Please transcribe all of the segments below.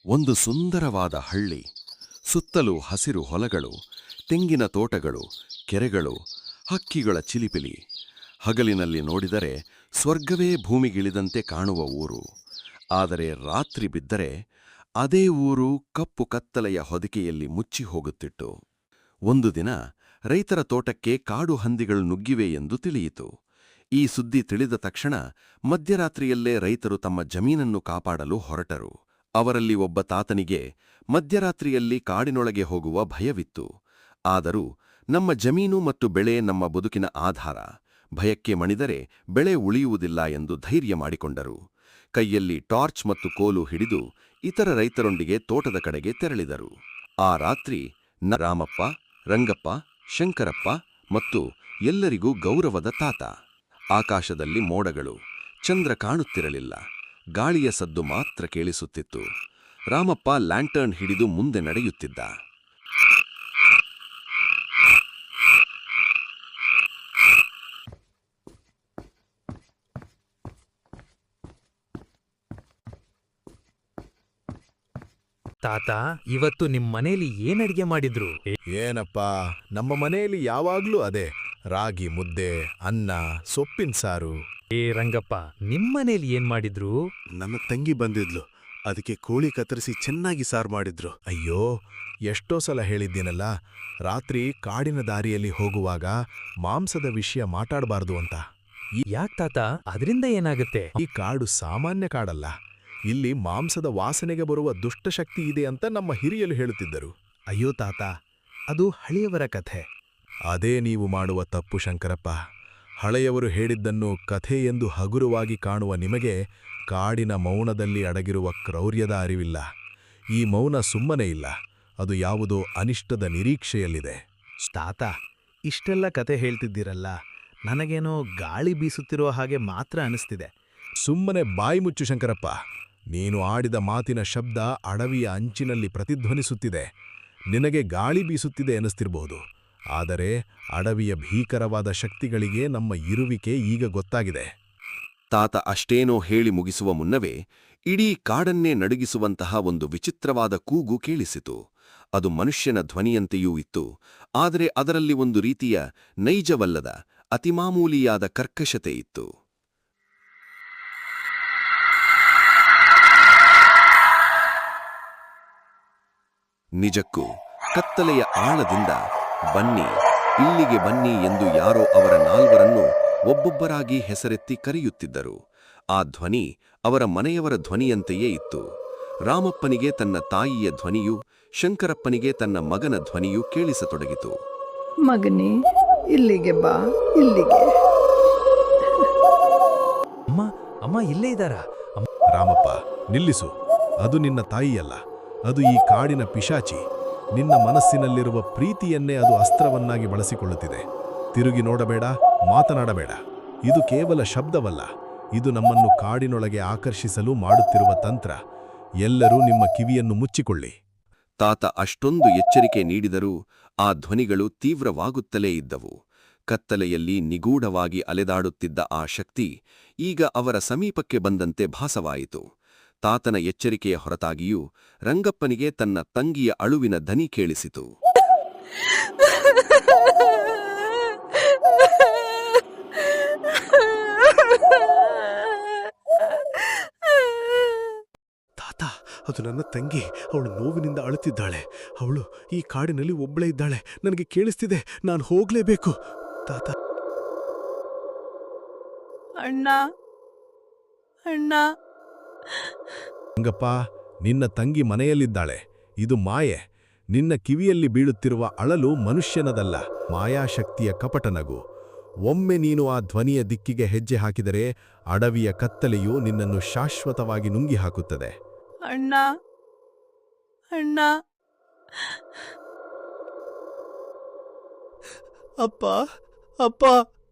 ಒಂದು ಸುಂದರವಾದ ಹಳ್ಳಿ. ಸುತ್ತಲೂ ಹಸಿರು ಹೊಲಗಳು, ತೆಂಗಿನ ತೋಟಗಳು, ಕೆರೆಗಳು, ಹಕ್ಕಿಗಳ ಚಿಲಿಪಿಲಿ. ಹಗಲಿನಲ್ಲಿ ನೋಡಿದರೆ ಸ್ವರ್ಗವೇ ಭೂಮಿಗಿಳಿದಂತೆ ಕಾಣುವ ಊರು. ಆದರೆ ರಾತ್ರಿ ಬಿದ್ದರೆ ಅದೇ ಊರು ಕಪ್ಪು ಕತ್ತಲೆಯ ಹೊದಿಕೆಯಲ್ಲಿ ಮುಚ್ಚಿ ಹೋಗುತ್ತಿತ್ತು. ಒಂದು ದಿನ ರೈತರ ತೋಟಕ್ಕೆ ಕಾಡು ಹಂದಿಗಳು ನುಗ್ಗಿವೆ ಎಂದು ತಿಳಿಯಿತು. ಈ ಸುದ್ದಿ ತಿಳಿದ ತಕ್ಷಣ ಮಧ್ಯರಾತ್ರಿಯಲ್ಲೇ ರೈತರು ತಮ್ಮ ಜಮೀನನ್ನು ಕಾಪಾಡಲು ಹೊರಟರು. ಅವರಲ್ಲಿ ಒಬ್ಬ ತಾತನಿಗೆ ಮಧ್ಯರಾತ್ರಿಯಲ್ಲಿ ಕಾಡಿನೊಳಗೆ ಹೋಗುವ ಭಯವಿತ್ತು. ಆದರೂ ನಮ್ಮ ಜಮೀನು ಮತ್ತು ಬೆಳೆ ನಮ್ಮ ಬದುಕಿನ ಆಧಾರ, ಭಯಕ್ಕೆ ಮಣಿದರೆ ಬೆಳೆ ಉಳಿಯುವುದಿಲ್ಲ ಎಂದು ಧೈರ್ಯ ಮಾಡಿಕೊಂಡರು. ಕೈಯಲ್ಲಿ ಟಾರ್ಚ್ ಮತ್ತು ಕೋಲು ಹಿಡಿದು ಇತರ ರೈತರೊಂದಿಗೆ ತೋಟದ ಕಡೆಗೆ ತೆರಳಿದರು. ಆ ರಾತ್ರಿ ರಾಮಪ್ಪ, ರಂಗಪ್ಪ, ಶಂಕರಪ್ಪ ಮತ್ತು ಎಲ್ಲರಿಗೂ ಗೌರವದ ತಾತ. ಆಕಾಶದಲ್ಲಿ ಮೋಡಗಳು, ಚಂದ್ರ ಕಾಣುತ್ತಿರಲಿಲ್ಲ. ಗಾಳಿಯ ಸದ್ದು ಮಾತ್ರ ಕೇಳಿಸುತ್ತಿತ್ತು. ರಾಮಪ್ಪ ಲ್ಯಾಂಟರ್ನ್ ಹಿಡಿದು ಮುಂದೆ ನಡೆಯುತ್ತಿದ್ದ. ತಾತ, ಇವತ್ತು ನಿಮ್ಮನೇಲಿ ಏನ್ ಅಡ್ಗೆ ಮಾಡಿದ್ರು? ಏನಪ್ಪಾ, ನಮ್ಮ ಮನೆಯಲ್ಲಿ ಯಾವಾಗ್ಲೂ ಅದೇ, ರಾಗಿ ಮುದ್ದೆ, ಅನ್ನ, ಸೊಪ್ಪಿನ ಸಾರು. ರಂಗಪ್ಪ, ನಿಮ್ಮನೇಲಿ ಏನ್ ಮಾಡಿದ್ರು? ನನ್ನ ತಂಗಿ ಬಂದಿದ್ಲು, ಅದಕ್ಕೆ ಕೋಳಿ ಕತ್ತರಿಸಿ ಚೆನ್ನಾಗಿ ಸಾರು ಮಾಡಿದ್ರು. ಅಯ್ಯೋ, ಎಷ್ಟೋ ಸಲ ಹೇಳಿದ್ದೀನಲ್ಲ, ರಾತ್ರಿ ಕಾಡಿನ ದಾರಿಯಲ್ಲಿ ಹೋಗುವಾಗ ಮಾಂಸದ ವಿಷಯ ಮಾತಾಡಬಾರ್ದು ಅಂತ. ಯಾಕ್ ತಾತ, ಅದರಿಂದ ಏನಾಗುತ್ತೆ? ಈ ಕಾಡು ಸಾಮಾನ್ಯ ಕಾಡಲ್ಲ. ಇಲ್ಲಿ ಮಾಂಸದ ವಾಸನೆಗೆ ಬರುವ ದುಷ್ಟಶಕ್ತಿ ಇದೆ ಅಂತ ನಮ್ಮ ಹಿರಿಯರು ಹೇಳುತ್ತಿದ್ದರು. ಅಯ್ಯೋ ತಾತ, ಅದು ಹಳೆಯವರ ಕಥೆ. ಅದೇ ನೀವು ಮಾಡುವ ತಪ್ಪು ಶಂಕರಪ್ಪ. ಹಳೆಯವರು ಹೇಳಿದ್ದನ್ನು ಕಥೆ ಎಂದು ಹಗುರವಾಗಿ ಕಾಣುವ ನಿಮಗೆ ಕಾಡಿನ ಮೌನದಲ್ಲಿ ಅಡಗಿರುವ ಕ್ರೌರ್ಯದ ಅರಿವಿಲ್ಲ. ಈ ಮೌನ ಸುಮ್ಮನೆ ಇಲ್ಲ, ಅದು ಯಾವುದೋ ಅನಿಷ್ಟದ ನಿರೀಕ್ಷೆಯಲ್ಲಿದೆ. ತಾತ, ಇಷ್ಟೆಲ್ಲ ಕತೆ ಹೇಳ್ತಿದ್ದೀರಲ್ಲ, ನನಗೇನೋ ಗಾಳಿ ಬೀಸುತ್ತಿರುವ ಹಾಗೆ ಮಾತ್ರ ಅನಿಸ್ತಿದೆ. ಸುಮ್ಮನೆ ಬಾಯಿ ಮುಚ್ಚು ಶಂಕರಪ್ಪ. ನೀನು ಆಡಿದ ಮಾತಿನ ಶಬ್ದ ಅಡವಿಯ ಅಂಚಿನಲ್ಲಿ ಪ್ರತಿಧ್ವನಿಸುತ್ತಿದೆ. ನಿನಗೆ ಗಾಳಿ ಬೀಸುತ್ತಿದೆ ಎನಿಸ್ತಿರಬಹುದು, ಆದರೆ ಅಡವಿಯ ಭೀಕರವಾದ ಶಕ್ತಿಗಳಿಗೆ ನಮ್ಮ ಇರುವಿಕೆ ಈಗ ಗೊತ್ತಾಗಿದೆ. ತಾತ ಅಷ್ಟೇನೋ ಹೇಳಿ ಮುಗಿಸುವ ಮುನ್ನವೇ ಇಡೀ ಕಾಡನ್ನೇ ನಡುಗಿಸುವಂತಹ ಒಂದು ವಿಚಿತ್ರವಾದ ಕೂಗು ಕೇಳಿಸಿತು. ಅದು ಮನುಷ್ಯನ ಧ್ವನಿಯಂತೆಯೂ ಇತ್ತು, ಆದರೆ ಅದರಲ್ಲಿ ಒಂದು ರೀತಿಯ ನೈಜವಲ್ಲದ ಅತಿಮಾಮೂಲಿಯಾದ ಕರ್ಕಶತೆ ಇತ್ತು. ನಿಜಕ್ಕೂ ಕತ್ತಲೆಯ ಆಳದಿಂದ ಬನ್ನಿ, ಇಲ್ಲಿಗೆ ಬನ್ನಿ ಎಂದು ಯಾರೋ ಅವರ ನಾಲ್ವರನ್ನು ಒಬ್ಬೊಬ್ಬರಾಗಿ ಹೆಸರೆತ್ತಿ ಕರೆಯುತ್ತಿದ್ದರು. ಆ ಧ್ವನಿ ಅವರ ಮನೆಯವರ ಧ್ವನಿಯಂತೆಯೇ ಇತ್ತು. ರಾಮಪ್ಪನಿಗೆ ತನ್ನ ತಾಯಿಯ ಧ್ವನಿಯೂ, ಶಂಕರಪ್ಪನಿಗೆ ತನ್ನ ಮಗನ ಧ್ವನಿಯೂ ಕೇಳಿಸತೊಡಗಿತು. ಮಗನೇ, ಇಲ್ಲಿಗೆ ಬಾ, ಇಲ್ಲಿಗೆ. ಅಮ್ಮ, ಅಮ್ಮ ಇಲ್ಲೇ ಇದ್ದಾರಾ? ರಾಮಪ್ಪ, ನಿಲ್ಲಿಸು. ಅದು ನಿನ್ನ ತಾಯಿಯಲ್ಲ, ಅದು ಈ ಕಾಡಿನ ಪಿಶಾಚಿ. ನಿನ್ನ ಮನಸ್ಸಿನಲ್ಲಿರುವ ಪ್ರೀತಿಯನ್ನೇ ಅದು ಅಸ್ತ್ರವನ್ನಾಗಿ ಬಳಸಿಕೊಳ್ಳುತ್ತಿದೆ. ತಿರುಗಿ ನೋಡಬೇಡ, ಮಾತನಾಡಬೇಡ. ಇದು ಕೇವಲ ಶಬ್ದವಲ್ಲ, ಇದು ನಮ್ಮನ್ನು ಕಾಡಿನೊಳಗೆ ಆಕರ್ಷಿಸಲು ಮಾಡುತ್ತಿರುವ ತಂತ್ರ. ಎಲ್ಲರೂ ನಿಮ್ಮ ಕಿವಿಯನ್ನು ಮುಚ್ಚಿಕೊಳ್ಳಿ. ತಾತ ಅಷ್ಟೊಂದು ಎಚ್ಚರಿಕೆ ನೀಡಿದರೂ ಆ ಧ್ವನಿಗಳು ತೀವ್ರವಾಗುತ್ತಲೇ ಇದ್ದವು. ಕತ್ತಲೆಯಲ್ಲಿ ನಿಗೂಢವಾಗಿ ಅಲೆದಾಡುತ್ತಿದ್ದ ಆ ಶಕ್ತಿ ಈಗ ಅವರ ಸಮೀಪಕ್ಕೆ ಬಂದಂತೆ ಭಾಸವಾಯಿತು. ತಾತನ ಎಚ್ಚರಿಕೆಯ ಹೊರತಾಗಿಯೂ ರಂಗಪ್ಪನಿಗೆ ತನ್ನ ತಂಗಿಯ ಅಳುವಿನ ದನಿ ಕೇಳಿಸಿತು. ತಾತ, ಅದು ನನ್ನ ತಂಗಿ. ಅವಳು ನೋವಿನಿಂದ ಅಳುತ್ತಿದ್ದಾಳೆ. ಅವಳು ಈ ಕಾಡಿನಲ್ಲಿ ಒಬ್ಬಳೇ ಇದ್ದಾಳೆ. ನನಗೆ ಕೇಳಿಸ್ತಿದೆ, ನಾನು ಹೋಗ್ಲೇಬೇಕು. ತಾತ. ಅಣ್ಣ, ಅಣ್ಣ. ರಂಗಪ್ಪ, ನಿನ್ನ ತಂಗಿ ಮನೆಯಲ್ಲಿದ್ದಾಳೆ. ಇದು ಮಾಯೆ. ನಿನ್ನ ಕಿವಿಯಲ್ಲಿ ಬೀಳುತ್ತಿರುವ ಅಳಲು ಮನುಷ್ಯನದಲ್ಲ, ಮಾಯಾಶಕ್ತಿಯ ಕಪಟ ನಗು. ಒಮ್ಮೆ ನೀನು ಆ ಧ್ವನಿಯ ದಿಕ್ಕಿಗೆ ಹೆಜ್ಜೆ ಹಾಕಿದರೆ ಅಡವಿಯ ಕತ್ತಲೆಯು ನಿನ್ನನ್ನು ಶಾಶ್ವತವಾಗಿ ನುಂಗಿ ಹಾಕುತ್ತದೆ. ಅಣ್ಣ, ಅಣ್ಣ. ಅಪ್ಪ, ಅಪ್ಪ,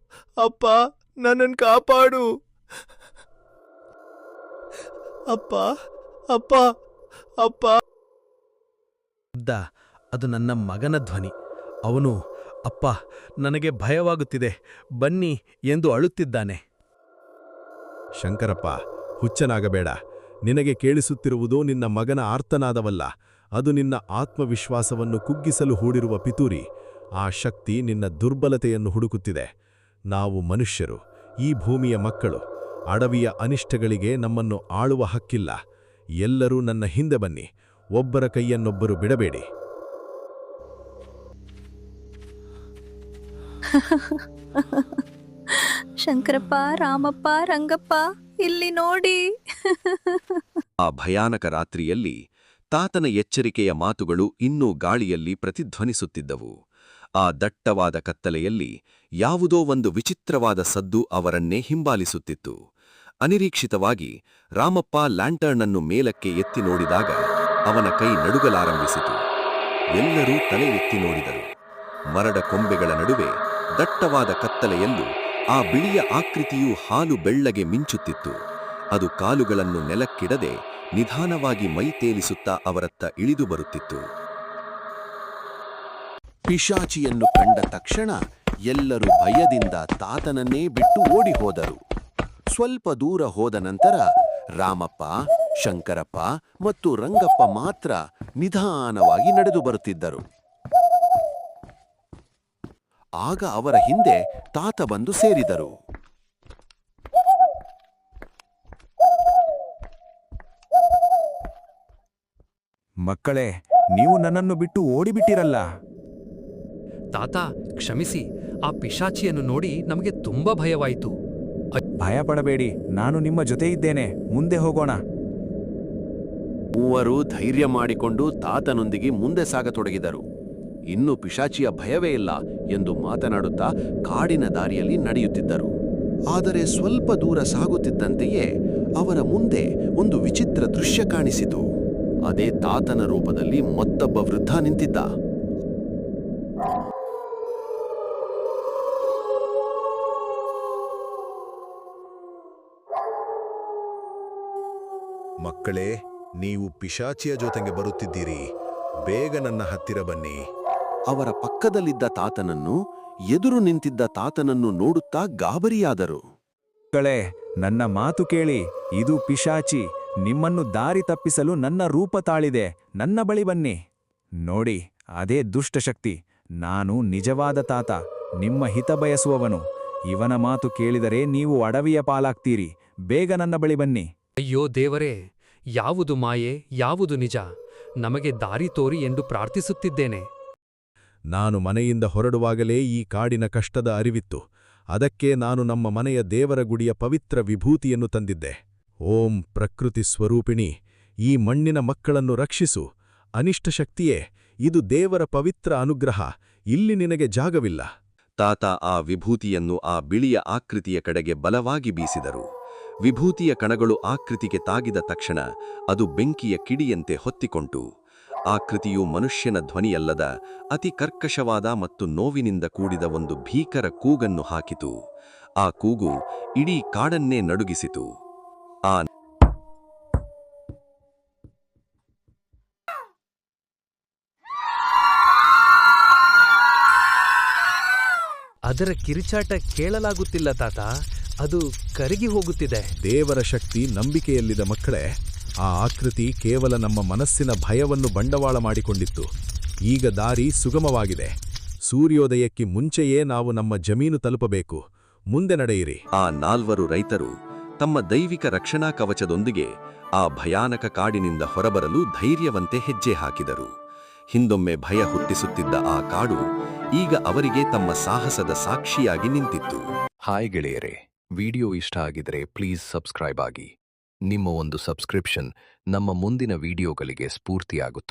ಅಪ್ಪ, ನನ್ನನ್ನು ಕಾಪಾಡು. ಅಪ್ಪ, ಅಪ್ಪ, ಅಪ್ಪ. ಅದು ನನ್ನ ಮಗನ ಧ್ವನಿ. ಅವನು, ಅಪ್ಪ, ನನಗೆ ಭಯವಾಗುತ್ತಿದೆ, ಬನ್ನಿ ಎಂದು ಅಳುತ್ತಿದ್ದಾನೆ. ಶಂಕರಪ್ಪ, ಹುಚ್ಚನಾಗಬೇಡ. ನಿನಗೆ ಕೇಳಿಸುತ್ತಿರುವುದು ನಿನ್ನ ಮಗನ ಆರ್ತನಾದವಲ್ಲ, ಅದು ನಿನ್ನ ಆತ್ಮವಿಶ್ವಾಸವನ್ನು ಕುಗ್ಗಿಸಲು ಹೂಡಿರುವ ಪಿತೂರಿ. ಆ ಶಕ್ತಿ ನಿನ್ನ ದುರ್ಬಲತೆಯನ್ನು ಹುಡುಕುತ್ತಿದೆ. ನಾವು ಮನುಷ್ಯರು, ಈ ಭೂಮಿಯ ಮಕ್ಕಳು. ಅಡವಿಯ ಅನಿಷ್ಟಗಳಿಗೆ ನಮ್ಮನ್ನು ಆಳುವ ಹಕ್ಕಿಲ್ಲ. ಎಲ್ಲರೂ ನನ್ನ ಹಿಂದೆ ಬನ್ನಿ, ಒಬ್ಬರ ಕೈಯನ್ನೊಬ್ಬರು ಬಿಡಬೇಡಿ. ಶಂಕರಪ್ಪ, ರಾಮಪ್ಪ, ರಂಗಪ್ಪ, ಇಲ್ಲಿ ನೋಡಿ. ಆ ಭಯಾನಕ ರಾತ್ರಿಯಲ್ಲಿ ತಾತನ ಎಚ್ಚರಿಕೆಯ ಮಾತುಗಳು ಇನ್ನೂ ಗಾಳಿಯಲ್ಲಿ ಪ್ರತಿಧ್ವನಿಸುತ್ತಿದ್ದವು. ಆ ದಟ್ಟವಾದ ಕತ್ತಲೆಯಲ್ಲಿ ಯಾವುದೋ ಒಂದು ವಿಚಿತ್ರವಾದ ಸದ್ದು ಅವರನ್ನೇ ಹಿಂಬಾಲಿಸುತ್ತಿತ್ತು. ಅನಿರೀಕ್ಷಿತವಾಗಿ ರಾಮಪ್ಪ ಲ್ಯಾಂಟರ್ನನ್ನು ಮೇಲಕ್ಕೆ ಎತ್ತಿ ನೋಡಿದಾಗ ಅವನ ಕೈ ನಡುಗಲಾರಂಭಿಸಿತು. ಎಲ್ಲರೂ ತಲೆ ಎತ್ತಿ ನೋಡಿದರು. ಮರಡ ಕೊಂಬೆಗಳ ನಡುವೆ ದಟ್ಟವಾದ ಕತ್ತಲೆಯಲ್ಲೂ ಆ ಬಿಳಿಯ ಆಕೃತಿಯು ಹಾಲು ಬೆಳ್ಳಗೆ ಮಿಂಚುತ್ತಿತ್ತು. ಅದು ಕಾಲುಗಳನ್ನು ನೆಲಕ್ಕಿಡದೆ ನಿಧಾನವಾಗಿ ಮೈ ತೇಲಿಸುತ್ತಾ ಅವರತ್ತ ಇಳಿದು ಬರುತ್ತಿತ್ತು. ಪಿಶಾಚಿಯನ್ನು ಕಂಡ ತಕ್ಷಣ ಎಲ್ಲರೂ ಭಯದಿಂದ ತಾತನನ್ನೇ ಬಿಟ್ಟು ಓಡಿ ಹೋದರು. ಸ್ವಲ್ಪ ದೂರ ಹೋದ ನಂತರ ರಾಮಪ್ಪ, ಶಂಕರಪ್ಪ ಮತ್ತು ರಂಗಪ್ಪ ಮಾತ್ರ ನಿಧಾನವಾಗಿ ನಡೆದು ಬರುತ್ತಿದ್ದರು. ಆಗ ಅವರ ಹಿಂದೆ ತಾತ ಬಂದು ಸೇರಿದರು. ಮಕ್ಕಳೇ, ನೀವು ನನ್ನನ್ನು ಬಿಟ್ಟು ಓಡಿಬಿಟ್ಟಿರಲ್ಲ. ತಾತ, ಕ್ಷಮಿಸಿ. ಆ ಪಿಶಾಚಿಯನ್ನು ನೋಡಿ ನಮಗೆ ತುಂಬಾ ಭಯವಾಯಿತು. ಭಯಪಡಬೇಡಿ, ನಾನು ನಿಮ್ಮ ಜೊತೆ ಇದ್ದೇನೆ. ಮುಂದೆ ಹೋಗೋಣ. ಮೂವರು ಧೈರ್ಯ ಮಾಡಿಕೊಂಡು ತಾತನೊಂದಿಗೆ ಮುಂದೆ ಸಾಗತೊಡಗಿದರು. ಇನ್ನು ಪಿಶಾಚಿಯ ಭಯವೇ ಇಲ್ಲ ಎಂದು ಮಾತನಾಡುತ್ತಾ ಕಾಡಿನ ದಾರಿಯಲ್ಲಿ ನಡೆಯುತ್ತಿದ್ದರು. ಆದರೆ ಸ್ವಲ್ಪ ದೂರ ಸಾಗುತ್ತಿದ್ದಂತೆಯೇ ಅವರ ಮುಂದೆ ಒಂದು ವಿಚಿತ್ರ ದೃಶ್ಯ ಕಾಣಿಸಿತು. ಅದೇ ತಾತನ ರೂಪದಲ್ಲಿ ಮತ್ತೊಬ್ಬ ವೃದ್ಧ ನಿಂತಿದ್ದ. ಮಕ್ಕಳೇ, ನೀವು ಪಿಶಾಚಿಯ ಜೊತೆಗೆ ಬರುತ್ತಿದ್ದೀರಿ. ಬೇಗ ನನ್ನ ಹತ್ತಿರ ಬನ್ನಿ. ಅವರ ಪಕ್ಕದಲ್ಲಿದ್ದ ತಾತನನ್ನು, ಎದುರು ನಿಂತಿದ್ದ ತಾತನನ್ನು ನೋಡುತ್ತಾ ಗಾಬರಿಯಾದರು. ಮಕ್ಕಳೇ, ನನ್ನ ಮಾತು ಕೇಳಿ. ಇದು ಪಿಶಾಚಿ. ನಿಮ್ಮನ್ನು ದಾರಿ ತಪ್ಪಿಸಲು ನನ್ನ ರೂಪ ತಾಳಿದೆ. ನನ್ನ ಬಳಿ ಬನ್ನಿ. ನೋಡಿ, ಅದೇ ದುಷ್ಟಶಕ್ತಿ. ನಾನು ನಿಜವಾದ ತಾತ, ನಿಮ್ಮ ಹಿತ ಬಯಸುವವನು. ಇವನ ಮಾತು ಕೇಳಿದರೆ ನೀವು ಅಡವಿಯ ಪಾಲಾಗ್ತೀರಿ. ಬೇಗ ನನ್ನ ಬಳಿ ಬನ್ನಿ. ಅಯ್ಯೋ ದೇವರೇ, ಯಾವುದು ಮಾಯೆ, ಯಾವುದು ನಿಜ? ನಮಗೆ ದಾರಿ ತೋರಿ ಎಂದು ಪ್ರಾರ್ಥಿಸುತ್ತಿದ್ದೇನೆ. ನಾನು ಮನೆಯಿಂದ ಹೊರಡುವಾಗಲೇ ಈ ಕಾಡಿನ ಕಷ್ಟದ ಅರಿವಿತ್ತು. ಅದಕ್ಕೆ ನಾನು ನಮ್ಮ ಮನೆಯ ದೇವರ ಗುಡಿಯ ಪವಿತ್ರ ವಿಭೂತಿಯನ್ನು ತಂದಿದ್ದೆ. ಓಂ ಪ್ರಕೃತಿ ಸ್ವರೂಪಿಣಿ, ಈ ಮಣ್ಣಿನ ಮಕ್ಕಳನ್ನು ರಕ್ಷಿಸು. ಅನಿಷ್ಟ ಶಕ್ತಿಯೇ, ಇದು ದೇವರ ಪವಿತ್ರ ಅನುಗ್ರಹ. ಇಲ್ಲಿ ನಿನಗೆ ಜಾಗವಿಲ್ಲ. ತಾತ ಆ ವಿಭೂತಿಯನ್ನು ಆ ಬಿಳಿಯ ಆಕೃತಿಯ ಕಡೆಗೆ ಬಲವಾಗಿ ಬೀಸಿದರು. ವಿಭೂತಿಯ ಕಣಗಳು ಆಕೃತಿಗೆ ತಾಗಿದ ತಕ್ಷಣ ಅದು ಬೆಂಕಿಯ ಕಿಡಿಯಂತೆ ಹೊತ್ತಿಕೊಂಟು. ಆಕೃತಿಯು ಮನುಷ್ಯನ ಧ್ವನಿಯಲ್ಲದ ಅತಿ ಕರ್ಕಶವಾದ ಮತ್ತು ನೋವಿನಿಂದ ಕೂಡಿದ ಒಂದು ಭೀಕರ ಕೂಗನ್ನು ಹಾಕಿತು. ಆ ಕೂಗು ಇಡೀ ಕಾಡನ್ನೇ ನಡುಗಿಸಿತು. ಅದರ ಕಿರುಚಾಟ ಕೇಳಲಾಗುತ್ತಿಲ್ಲ ತಾತ. ಅದು ಕರಗಿ ಹೋಗುತ್ತಿದೆ. ದೇವರ ಶಕ್ತಿ ನಂಬಿಕೆಯಲ್ಲಿದ ಮಕ್ಕಳೇ, ಆ ಆಕೃತಿ ಕೇವಲ ನಮ್ಮ ಮನಸ್ಸಿನ ಭಯವನ್ನು ಬಂಡವಾಳ ಮಾಡಿಕೊಂಡಿತ್ತು. ಈಗ ದಾರಿ ಸುಗಮವಾಗಿದೆ. ಸೂರ್ಯೋದಯಕ್ಕೆ ಮುಂಚೆಯೇ ನಾವು ನಮ್ಮ ಜಮೀನು ತಲುಪಬೇಕು. ಮುಂದೆ ನಡೆಯಿರಿ. ಆ 4 ರೈತರು ತಮ್ಮ ದೈವಿಕ ರಕ್ಷಣಾ ಕವಚದೊಂದಿಗೆ ಆ ಭಯಾನಕ ಕಾಡಿನಿಂದ ಹೊರಬರಲು ಧೈರ್ಯವಂತೆ ಹೆಜ್ಜೆ ಹಾಕಿದರು. ಹಿಂದೊಮ್ಮೆ ಭಯ ಹುಟ್ಟಿಸುತ್ತಿದ್ದ ಆ ಕಾಡು ಈಗ ಅವರಿಗೆ ತಮ್ಮ ಸಾಹಸದ ಸಾಕ್ಷಿಯಾಗಿ ನಿಂತಿತ್ತು. ಹಾಯ್ ಗೆಳೆಯರೇ, ವಿಡಿಯೋ ಇಷ್ಟ ಆಗಿದ್ರೆ ಪ್ಲೀಸ್ ಸಬ್ಸ್ಕ್ರೈಬ್ ಆಗಿ. ನಿಮ್ಮ ಒಂದು ಸಬ್ಸ್ಕ್ರಿಪ್ಷನ್ ನಮ್ಮ ಮುಂದಿನ ವಿಡಿಯೋಗಳಿಗೆ ಸ್ಫೂರ್ತಿಯಾಗುತ್ತದೆ.